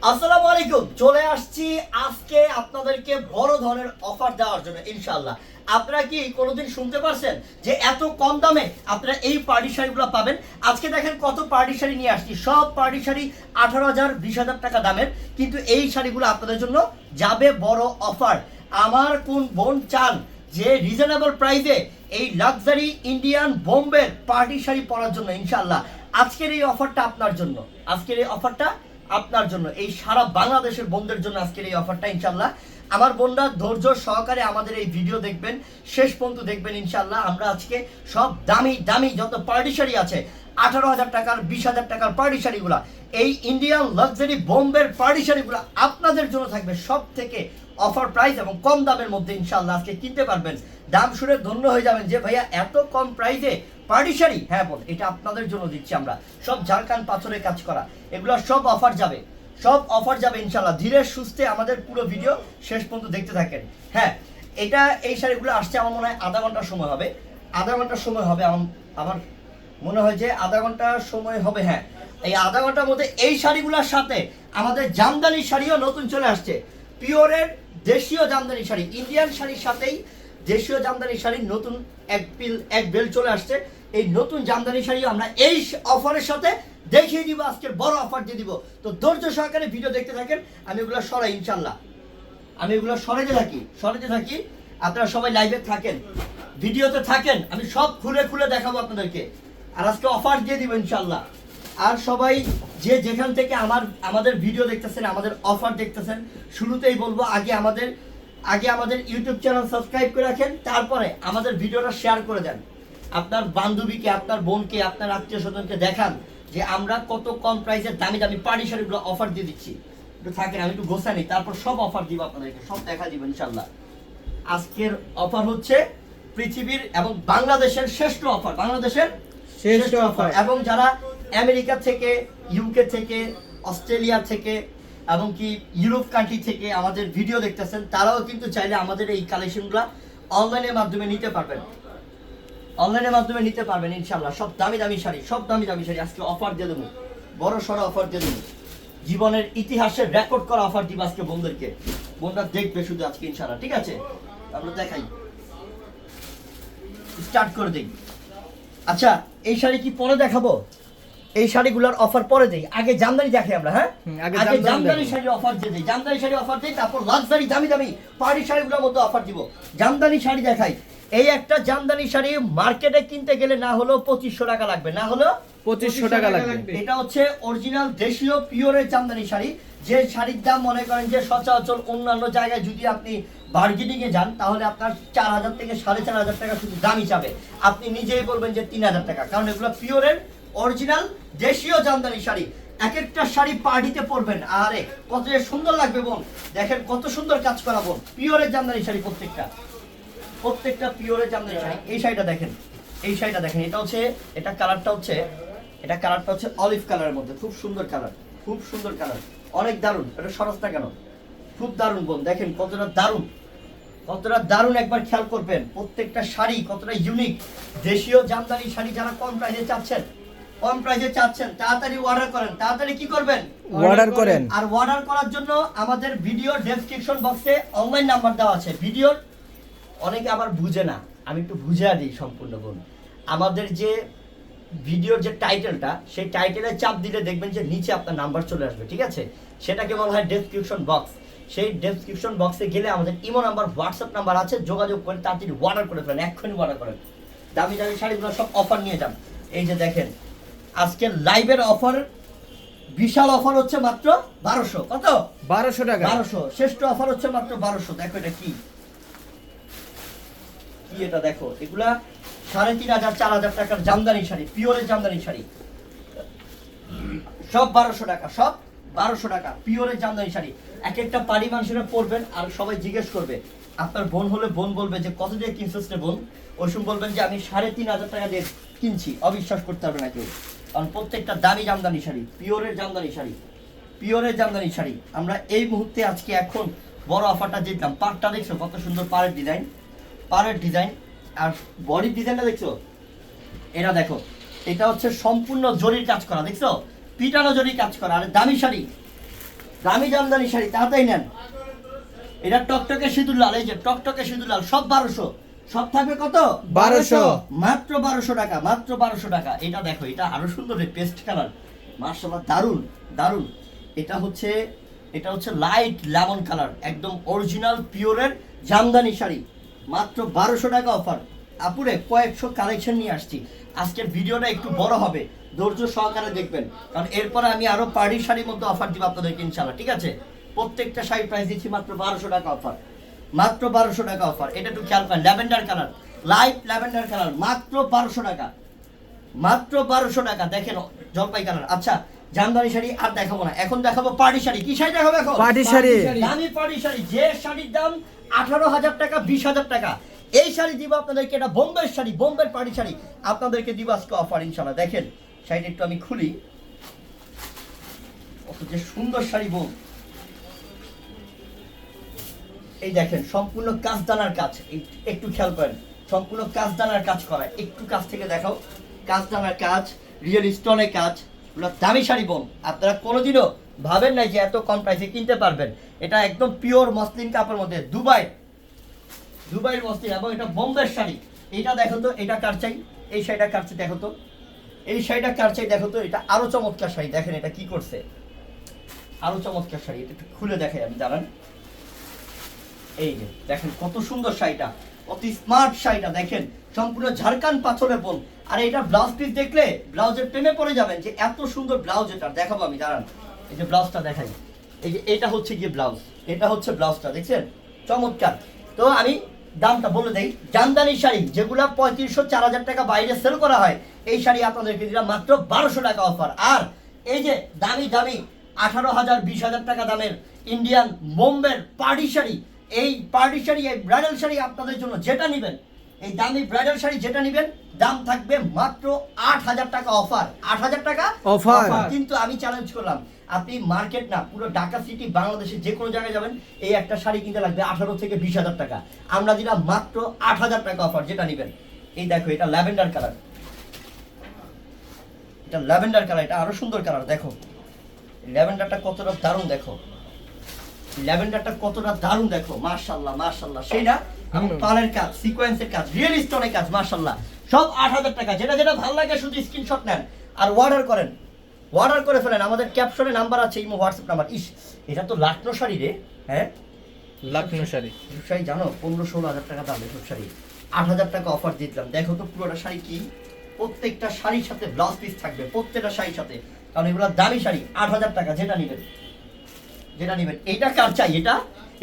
আসসালামু আলাইকুম। চলে আসছি আজকে আপনাদেরকে বড় ধরনের অফার দেওয়ার জন্য ইনশাআল্লাহ। আপনারা কি কোনোদিন শুনতে পারছেন যে এত কম দামে আপনারা এই পার্টি শাড়িগুলো পাবেন? আজকে দেখেন কত পার্টি শাড়ি নিয়ে আসছি। সব পার্টি শাড়ি 18,000 20,000 টাকা দামের, কিন্তু এই শাড়িগুলো আপনাদের জন্য যাবে বড় অফার। আমার কোন বোন চান যে রিজনেবল প্রাইসে এই লাক্সারি ইন্ডিয়ান বোম্বের পার্টি শাড়ি পরার জন্য, ইনশাআল্লাহ আজকের এই অফারটা আপনার জন্য। আজকের এই অফারটা আপনার জন্য, এই সারা বাংলাদেশের বোনদের জন্য আজকের এই অফারটা ইনশাআল্লাহ। আমার বোনরা ধৈর্য সহকারে আমাদের এই ভিডিও দেখবেন, শেষ পর্যন্ত দেখবেন ইনশাআল্লাহ। আমরা আজকে সব দামি দামি যত পার্টি শাড়ি আছে, 18,000 টাকার 20,000 টাকার পার্টি শাড়িগুলা, এই ইন্ডিয়ান লাক্সারি বোম্বের পার্টি শাড়িগুলা আপনাদের জন্য থাকবে সব থেকে অফার প্রাইস এবং কম দামের মধ্যে ইনশাআল্লাহ। আজকে কিনতে পারবেন, দাম শুনে ধন্য হয়ে যাবেন যে ভাইয়া এত কম প্রাইসে পার্টি শাড়ি। হ্যাঁ বোন, এটা আপনাদের জন্য দিচ্ছি আমরা। সব ঝাড়খান্ড পাথরে কাজ করা, এগুলো সব অফার যাবে, সব অফার যাবে ইনশাআল্লাহ। ধীরে সুস্থে আমাদের পুরো ভিডিও শেষ পর্যন্ত দেখতে থাকেন। হ্যাঁ, এই শাড়িগুলো আসছে আমার মনে হয় আধা ঘন্টার সময় হবে, আধা ঘন্টার সময় হবে আমার মনে হয় যে আধা ঘন্টার সময় হবে। হ্যাঁ, এই আধা ঘন্টার মধ্যে এই শাড়িগুলোর সাথে আমাদের জামদানি শাড়িও নতুন চলে আসছে। পিওরের দেশীয় জামদানি শাড়ি, ইন্ডিয়ান শাড়ির সাথেই দেশীয় জামদানি শাড়ির নতুন এক বেল চলে আসছে। এই নতুন জামদানি শাড়ি আমরা এই অফারের সাথে দেখিয়ে দিব, আজকের বড় অফার দিয়ে দিব। তো ধৈর্য সহকারে ভিডিও দেখতে থাকেন। আমি এগুলো সরাই ইনশাল্লাহ, আমি এগুলো সরাইতে থাকি। আপনারা সবাই লাইভে থাকেন, ভিডিওতে থাকেন, আমি সব খুলে খুলে দেখাবো আপনাদেরকে। আর আজকে অফার দিয়ে দিব ইনশাল্লাহ। আর সবাই যে যেখান থেকে আমাদের ভিডিও দেখতেছেন, আমাদের অফার দেখতেছেন, শুরুতেই বলবো আগে আমাদের ইউটিউব চ্যানেল সাবস্ক্রাইব করে রাখেন, তারপরে আমাদের ভিডিওটা শেয়ার করে দেন। আপনার বান্ধবীকে, আপনার বোনকে, আপনার আত্মীয় স্বজনকে দেখান যে আমরা কত কম প্রাইসে দামি দামি পার্টি শাড়িগুলো অফার দিয়ে দিচ্ছি। একটু থাকেন, আমি একটু গোছা নিই, তারপর সব অফার দিব আপনাদেরকে, সব দেখা দিব ইনশাল্লাহ। আজকের অফার হচ্ছে পৃথিবীর এবং বাংলাদেশের শ্রেষ্ঠ অফার, বাংলাদেশের শ্রেষ্ঠ অফার। এবং যারা আমেরিকা থেকে, ইউকে থেকে, অস্ট্রেলিয়া থেকে এবং কি ইউরোপ কান্ট্রি থেকে আমাদের ভিডিও দেখতেছেন, তারাও কিন্তু চাইলে আমাদের এই কালেকশনগুলো অনলাইনের মাধ্যমে নিতে পারবেন, অনলাইনের মাধ্যমে নিতে পারবেন ইনশাআল্লাহ। সব দামি দামি শাড়ি, সব দামি দামি শাড়ি আজকে অফার দিয়ে দেবো, বড় সড়ো অফার দিয়ে দেবো। জীবনের ইতিহাসের রেকর্ড করা অফার দিব আজকে বন্ধুদেরকে। বোনরা দেখবে শুধু আজকে ইনশাআল্লাহ, ঠিক আছে? আমরা দেখাই, স্টার্ট করে দিই। আচ্ছা, এই শাড়ি কি পরে দেখাবো? এই শাড়িগুলোর অফার পরে দেই, আগে জামদানি দেখাই আমরা। হ্যাঁ, আগে জামদানি শাড়ি অফার দিয়ে দিই, জামদানি শাড়ি অফার দিই, তারপর লাক্সারি দামি দামি পার্টি শাড়িগুলোর মধ্যে অফার দিব। জামদানি শাড়ি দেখাই। এই একটা জামদানি শাড়ি মার্কেটে কিনতে গেলে না হলেও 2500 টাকা লাগবে, না হলেও 2500 টাকা লাগবে। এটা হচ্ছে অরিজিনাল দেশীয় পিওরের জামদানি শাড়ি, যে শাড়ির দাম মনে করেন যে সচরাচর অন্যান্য জায়গায় যদি আপনি বার্গেনিং এ যান তাহলে আপনার 4,000 থেকে 4,500 টাকা শুধু দামই যাবে। আপনি নিজেই বলবেন যে 3,000 টাকা, কারণ এগুলো পিওরের অরিজিনাল দেশীয় জামদানি শাড়ি। এক একটা শাড়ি পার্টিতে পরবেন, আরে কত যে সুন্দর লাগবে বোন। দেখেন কত সুন্দর কাজ করা বোন, পিওরের জামদানি শাড়ি, প্রত্যেকটা পিওরের জামদানি শাড়ি। এই শাড়িটা দেখেন, এই শাড়িটা দেখেন, এটা কালারটা হচ্ছে অলিভ কালারের মধ্যে, খুব সুন্দর কালার, খুব সুন্দর কালার, অনেক দারুণ। এটা সরসটা কেন, খুব দারুণ বোন। দেখেন কতটা দারুণ, একবার খেয়াল করবেন। প্রত্যেকটা শাড়ি কতটা ইউনিক। দেশীয় জামদানি শাড়ি যারা কম প্রাইসে চাচ্ছেন তাড়াতাড়ি অর্ডার করেন, তাড়াতাড়ি কি করবেন, অর্ডার করেন। আর অর্ডার করার জন্য আমাদের ভিডিও ডেসক্রিপশন বক্সে অনলাইন নাম্বার দেওয়া আছে। ভিডিওর অনেকে আবার বুঝে না, আমি একটু বুঝিয়ে দিই সম্পূর্ণ বোন। আমাদের যে ভিডিওর যে টাইটেলটা, সেই টাইটেলে চাপ দিলে দেখবেন যে নিচে আপনার নাম্বার চলে আসবে, ঠিক আছে? সেটাকে বলা হয় ডেসক্রিপশন বক্স। সেই ডেসক্রিপশন বক্সে গেলে আমাদের ইমো নাম্বার, হোয়াটসঅ্যাপ নাম্বার আছে, যোগাযোগ করে তাড়াতাড়ি অর্ডার করে ফেলেন, এক্ষুনি অর্ডার করেন। দামি দামি শাড়িগুলো সব অফার নিয়ে যান। এই যে দেখেন আজকে লাইভের অফার, বিশাল অফার হচ্ছে মাত্র 1200। কত? 1200 টাকা। 1200 শ্রেষ্ঠ অফার হচ্ছে মাত্র 1200। দেখো এটা কি, এটা দেখো, এগুলা 3,500 4,000 টাকার জামদানি শাড়ি, পিওরের জামদানি শাড়ি, সব 1200 টাকা, সব 1200 টাকা পিওরের জামদানি শাড়ি। এক একটা পারি মানুষেরা পরবেন আর সবাই জিজ্ঞেস করবে, আপনার বোন হলে বোন বলবে যে কত দিয়ে কিনছিস রে বোন, ওই সময় বলবেন যে আমি 3,500 টাকা দিয়ে কিনছি। অবিশ্বাস করতে হবে না কেউ, কারণ প্রত্যেকটা দামি জামদানি শাড়ি, পিওরের জামদানি শাড়ি, পিওরের জামদানি শাড়ি। আমরা এই মুহূর্তে আজকে এখন বড় অফারটা দিতাম। পাড়টা দেখছো কত সুন্দর, পাড়ের ডিজাইন, আর বডির ডিজাইনটা দেখছো, এটা দেখো, এটা হচ্ছে সম্পূর্ণ জরির কাজ করা, দেখছো, পিটানো জরির কাজ করা। আর দামি শাড়ি, দামি জামদানি শাড়ি তাড়াতাড়ি নেন। এটা টকটকে সিঁদুর লাল, এই যে টকটকে সিঁদুর লাল, সব 1200, সব থাকবে কত? 1200, মাত্র 1200 টাকা, মাত্র 1200 টাকা। এটা দেখো, এটা আরো সুন্দর, পেস্ট কালার, মাশাআল্লাহ, দারুন দারুন। এটা হচ্ছে লাইট লেমন কালার, একদম অরিজিনাল পিওরের জামদানি শাড়ি, মাত্র 1200 টাকা অফার। আপুরে কয়েকশো কালেকশন নিয়ে আসছি, আজকের ভিডিওটা একটু বড় হবে, ধৈর্য সহকারে দেখবেন, কারণ এরপরে আমি আরো পার্টি শাড়ির মধ্যে অফার দিব আপনাদেরকে ইনশাআল্লাহ, ঠিক আছে? প্রত্যেকটা শাড়ি প্রাইস দিচ্ছি মাত্র 1200 টাকা অফার, মাত্র 1200 টাকা অফার। এটা একটু খেয়াল করেন, lavender colour, light lavender colour, মাত্র 1200 টাকা, মাত্র 1200 টাকা। দেখেন জলপাই কালার। আচ্ছা, জামদানি শাড়ি আর দেখাবো না, এখন দেখাবো পার্টি শাড়ি। কি শাড়ি দেখাবো এখন? পার্টি শাড়ি। দামি পার্টি শাড়ি, যে শাড়ির দাম 18,000 টাকা, 20,000 টাকা। এই শাড়ি দিব আপনাদেরকে, এটা বোম্বের শাড়ি, বোম্বের পার্টি শাড়ি আপনাদেরকে দিব আজকে অফার ইনশাআল্লাহ। দেখেন শাড়িটা একটু আমি খুলি, কত যে সুন্দর শাড়ি বোন। এই দেখেন সম্পূর্ণ কাজদানার কাজ, একটু খেয়াল করেন, সম্পূর্ণ কাজদানার কাজ করা, একটু কাছ থেকে দেখাও, কাজদানার কাজ, রিয়েল স্টোনের কাজ, দামি শাড়ি বোন। আপনারা কোনোদিনও ভাবেন নাই যে এত কম প্রাইসে কিনতে পারবেন। এটা একদম পিওর মসলিন কাপড়ের মধ্যে, দুবাইয়ের মসলিন, এবং এটা বোম্বের শাড়ি। এটা দেখো তো, এটা কার চাই? এই শাড়িটা কার চাই দেখো তো, এই শাড়িটা কার চাই দেখো তো। এটা আরো চমৎকার শাড়ি, দেখেন এটা কি করছে, আরো চমৎকার শাড়ি। এটা একটু খুলে দেখাই আমি, দাঁড়ান। এই যে দেখেন কত সুন্দর শাড়িটা, অতি স্মার্ট শাড়িটা, দেখেন সম্পূর্ণ ঝাড়খান পাথরের বোন। আর এটা ব্লাউজ পিস দেখলে ব্লাউজের প্রেমে পড়ে যাবেন, যে এত সুন্দর ব্লাউজ। এটা দেখাবো আমি, দাঁড়ান। এই যে ব্লাউজটা দেখাই, এই যে এটা হচ্ছে গিয়ে ব্লাউজ, এটা হচ্ছে ব্লাউজটা, দেখছেন চমৎকার। তো আমি দামটা বলে দেই, জামদানি শাড়ি যেগুলো 3500 4000 টাকা বাইরে সেল করা হয়, এই শাড়ি আপনাদেরকে দিলাম মাত্র 1200 টাকা অফার। আর এই যে দামি দামি 18,000 20,000 টাকা দামের ইন্ডিয়ান বোম্বের পার্টি শাড়ি, এই পার্টি শাড়ি, এই ব্রাইডাল শাড়ি আপনাদের জন্য যেটা নেবেন, এই দামি ব্রাইডাল শাড়ি যেটা নেবেন, দাম থাকবে মাত্র 8,000 টাকা অফার, 8,000 টাকা অফার। কিন্তু আমি চ্যালেঞ্জ করলাম, আপনি মার্কেট না, পুরো ঢাকা সিটি, বাংলাদেশে যে কোনো জায়গায় যাবেন, এই একটা শাড়ি কিনতে লাগবে 18 থেকে 20,000 টাকা। আমরা দিলাম মাত্র 8,000 টাকা অফার, যেটা নেবেন। এই দেখো, এটা ল্যাভেন্ডার কালার, এটা ল্যাভেন্ডার কালার, এটা আরো সুন্দর কালার। দেখো ল্যাভেন্ডারটা কতটা দারুণ, দেখো ল্যাভেন্ডারটা কতটা দারুণ, দেখো মাশাআল্লাহ মাশাআল্লাহ। সেইটা এবং পালের কাজ, সিকোয়েন্সের কাজ, রিয়েল স্টোনের কাজ, মাশাআল্লাহ, সব 8,000 টাকা। যেটা যেটা ভালো লাগে শুধু স্ক্রিনশট নেন আর অর্ডার করেন, অর্ডার করে ফেলেন। আমাদের ক্যাপশনে নাম্বার আছে, ইমো হোয়াটসঅ্যাপ নাম্বার। ইস, এটা তো লাখনো শাড়ি রে, হ্যাঁ লাখনো শাড়ি। এসব শাড়ি জানো 15-16 হাজার টাকা দাম, এসব শাড়ি 8,000 টাকা অফার দিয়ে দিলাম। দেখো তো পুরোটা শাড়ি কি, প্রত্যেকটা শাড়ির সাথে ব্লাউজ পিস থাকবে, প্রত্যেকটা শাড়ির সাথে, কারণ এগুলো দামি শাড়ি। 8,000 টাকা, যেটা নেবেন, যেটা নেবেন। এটা কার চাই?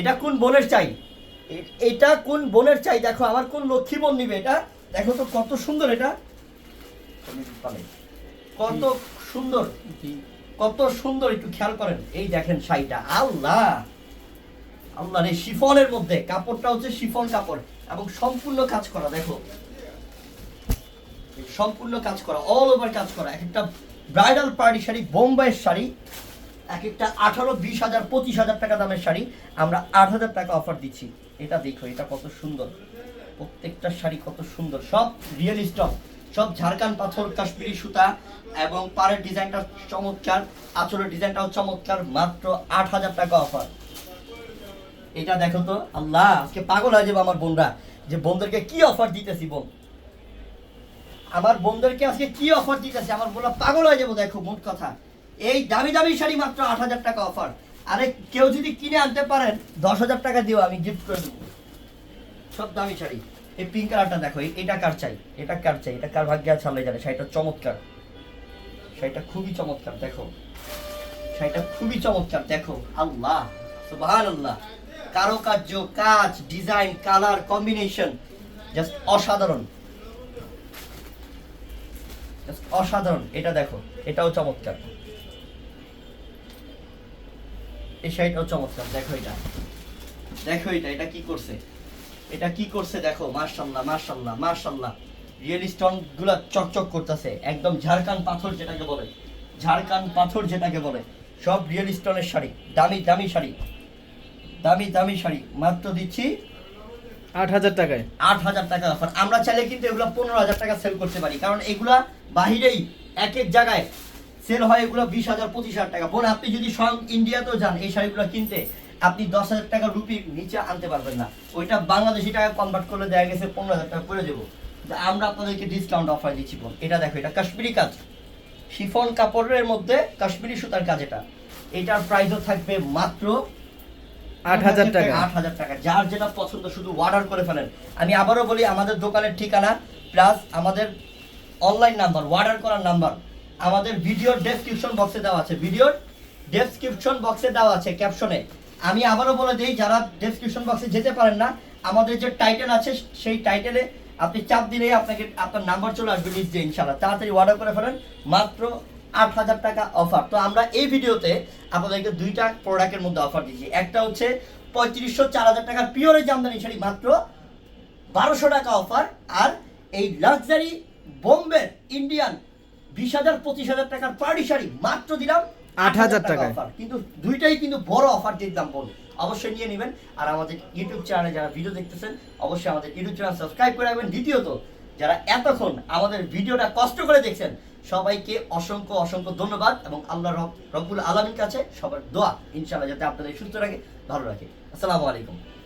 এটা কোন বোনের চাই? এটা কোন বোনের চাই? দেখো আমার কোন লক্ষ্মী বোন নিবে এটা, দেখো তো কত সুন্দর, এটা কত সুন্দর, কত সুন্দর, একটু খেয়াল করেন। এই দেখেন শাড়িটা, আল্লাহ আল্লাহ রে, শিফনের মধ্যে, কাপড়টা হচ্ছে শিফন কাপড় এবং সম্পূর্ণ কাজ করা। দেখো সম্পূর্ণ কাজ করা, অল ওভার কাজ করা। এক একটা ব্রাইডাল পার্টি শাড়ি, বোম্বাইয়ের শাড়ি, এক একটা 18, 20,000, 25,000 টাকা দামের শাড়ি আমরা 8,000 টাকা অফার দিচ্ছি। এটা দেখো, এটা কত সুন্দর, প্রত্যেকটা শাড়ি কত সুন্দর, সব রিয়েল স্টক, সব ঝাড়খান পাথর, কাশ্মীরি সুতা, এবং পাড়ের ডিজাইনটা চমৎকার, আঁচলের ডিজাইনটাও চমৎকার, মাত্র 8,000 টাকা অফার। এটা দেখো তো, আল্লাহ আজকে পাগল হয়ে যাবে আমার বোনরা, যে বোনদেরকে কি অফার দিতেছি। বোন, আমার বোনদেরকে আজকে কি অফার দিতেছি, আমার বোনরা পাগল হয়ে যাবো। দেখো মোট কথা, এই দামি দামি শাড়ি মাত্র 8,000 টাকা অফার। আরে কেউ যদি কিনে আনতে পারেন 10,000 টাকা দিও, আমি গিফট করে দেবো। সব দামি শাড়ি। এই পিঙ্ক কালারটা দেখো, এটা কার চাই? এটা কার চাই? এটা কার ভাগ্যে আছে আল্লাহ জানে। শাড়িটা চমৎকার, শাড়িটা খুবই চমৎকার। দেখো শাড়িটা খুবই চমৎকার, দেখো আল্লাহ সুবহানাল্লাহ, কারুকার্য, কাজ, ডিজাইন, কালার কম্বিনেশন জাস্ট অসাধারণ, জাস্ট অসাধারণ। এটা দেখো, এটাও চমৎকার, এই শাড়িটাও চমৎকার। দেখো এটা, দেখো এটা কি করছে, এটা কি করছে, দেখো মাশাআল্লাহ মাশাআল্লাহ মাশাআল্লাহ। রিয়েল স্টোন গুলা চকচক করতেছে, একদম ঝাড়খান পাথর যেটাকে বলে, ঝাড়খান পাথর যেটাকে বলে, সব রিয়েল স্টোনের শাড়ি, দামি দামি শাড়ি, দামি দামি শাড়ি মাত্র দিচ্ছি 8,000 টাকায়। 8,000 টাকা অফার। আমরা চাইলে কিন্তু এগুলো 15,000 টাকা সেল করতে পারি, কারণ এগুলা বাহিরেই এক এক জায়গায় সেল হয় এগুলো 20,000 25,000 টাকা। বোন আপনি যদি স্বয়ং ইন্ডিয়াতেও যান এই শাড়িগুলো কিনতে, আপনি 10,000 টাকা রুপির নিচে আনতে পারবেন না। ওইটা বাংলাদেশি টাকা কনভার্ট করলে দেখা গেছে 15,000 টাকা করে দেবো। আমরা আপনাদেরকে ডিসকাউন্ট অফার দিচ্ছি বোন। এটা দেখো, এটা কাশ্মীরি কাজ, শিফন কাপড়ের মধ্যে কাশ্মীরি সুতার কাজ। এটার প্রাইসও থাকবে মাত্র 8,000 টাকা। 8,000 টাকা। যার যেটা পছন্দ শুধু অর্ডার করে ফেলেন। আমি আবারও বলি, আমাদের দোকানের ঠিকানা প্লাস আমাদের অনলাইন নাম্বার, অর্ডার করার নাম্বার আমাদের ভিডিওর ডেসক্রিপশন বক্সে দেওয়া আছে। ভিডিওর ডেসক্রিপশন বক্সে দেওয়া আছে ক্যাপশনে। আমি আবারও বলে দিই, যারা ডেসক্রিপশন বক্সে যেতে পারেন না, আমাদের যে টাইটেল আছে সেই টাইটেলে আপনি চাপ দিলেই আপনাকে আপনার নাম্বার চলে আসবে নিচে। ইনশাআল্লাহ তাড়াতাড়ি অর্ডার করে ফেলেন। মাত্র 8,000 টাকা অফার। তো আমরা এই ভিডিওতে আপনাদেরকে দুইটা প্রোডাক্টের মধ্যে অফার দিচ্ছি। একটা হচ্ছে 3500 4,000 টাকার পিওর জামদানি শাড়ি মাত্র 1200 টাকা অফার। আর এই লাক্সারি বোম্বে ইন্ডিয়ান 20,000 25,000 টাকার পার্টি শাড়ি মাত্র দিলাম 8,000 টাকায়। অফার। কিন্তু দুইটাই কিন্তু বড় অফার দিলাম বোন, অবশ্যই নিয়ে নেবেন। আর আমাদের ইউটিউব চ্যানেলে যারা ভিডিও দেখতেছেন অবশ্যই আমাদের ইউটিউব চ্যানেল সাবস্ক্রাইব করে রাখবেন। দ্বিতীয়ত, যারা এতক্ষণ আমাদের ভিডিওটা কষ্ট করে দেখছেন সবাইকে অসংখ্য অসংখ্য ধন্যবাদ এবং আল্লাহ রব্বুল আলামিনের কাছে সবার দোয়া ইনশাআল্লাহ যাতে আপনাদের সুস্থ রাখে, ভালো রাখে। আসসালামু আলাইকুম।